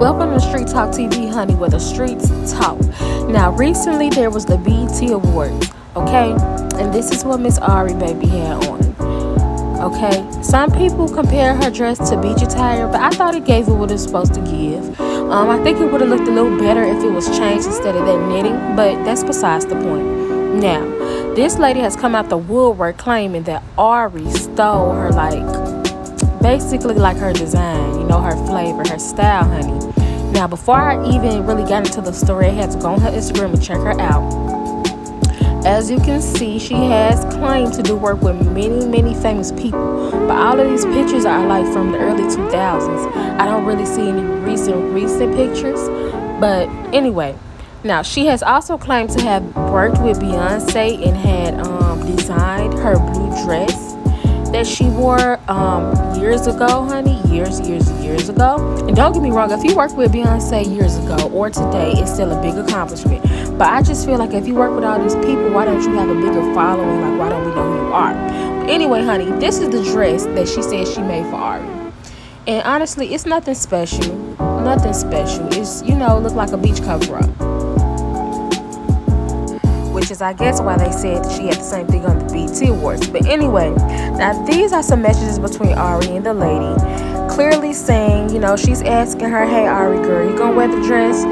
Welcome to Street Talk TV, honey, where the streets talk. Now, recently there was the BET Awards, okay? And this is what Miss Ari baby had on, okay? Some people compare her dress to beach attire, but I thought it gave it what it's supposed to give. I think it would have looked a little better if it was changed instead of that knitting, but that's besides the point. Now, this lady has come out the woodwork claiming that Ari stole her, basically like her design, her flavor, her style, honey. Now, before I even really got into the story, I had to go on her Instagram and check her out. As you can see, she has claimed to do work with many famous people, but all of these pictures are from the early 2000s. I don't really see any recent pictures, but anyway. Now, she has also claimed to have worked with Beyonce and had designed her blue dress that she wore years ago, honey. Years ago. And don't get me wrong, if you work with Beyonce years ago or today, it's still a big accomplishment. But I just feel like if you work with all these people, why don't you have a bigger following? Why don't we know who you are? But anyway, honey, this is the dress that she said she made for Ari. And honestly, it's nothing special. It's, look like a beach cover-up. Which is, I guess, why they said she had the same thing on the BET Awards. But anyway, now these are some messages between Ari and the lady, clearly saying, she's asking her, hey, Ari, girl, you gonna wear the dress?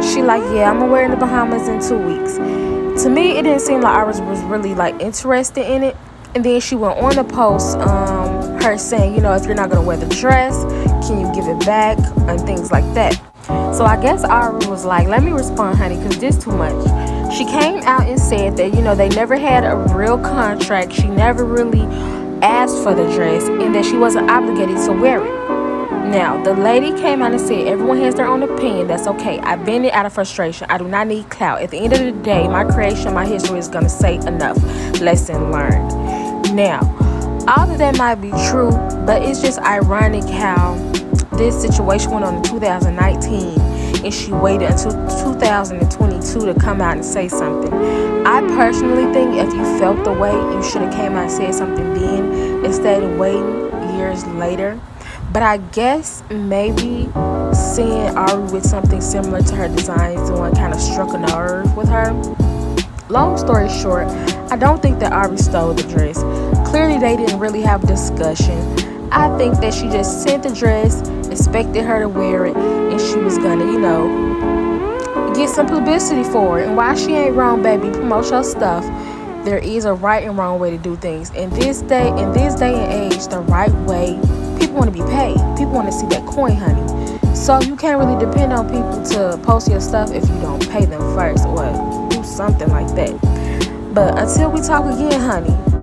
She like, yeah, I'm gonna wear it in the Bahamas in 2 weeks. To me, it didn't seem like Ari was really, interested in it. And then she went on the post, her saying, if you're not gonna wear the dress, can you give it back? And things like that. So I guess Ari was like, let me respond, honey, because this too much. She came out and said that, they never had a real contract. She never really asked for the dress and that she wasn't obligated to wear it. Now, the lady came out and said, everyone has their own opinion. That's okay. I bend it out of frustration. I do not need clout. At the end of the day, my creation, my history is going to say enough. Lesson learned. Now, all of that might be true, but it's just ironic how this situation went on in 2019 and she waited until 2022 to come out and say something. I personally think if you felt the way, you should have came out and said something then instead of waiting years later. But I guess maybe seeing Ari with something similar to her designs doing kind of struck a nerve with her. Long story short, I don't think that Ari stole the dress. Clearly, they didn't really have a discussion. I think that she just sent the dress, expected her to wear it, and she was gonna, get some publicity for it. And why she ain't wrong, baby, promote your stuff. There is a right and wrong way to do things. In this day and age, the right way, people want to be paid. People want to see that coin, honey. So you can't really depend on people to post your stuff if you don't pay them first or do something like that. But until we talk again, honey,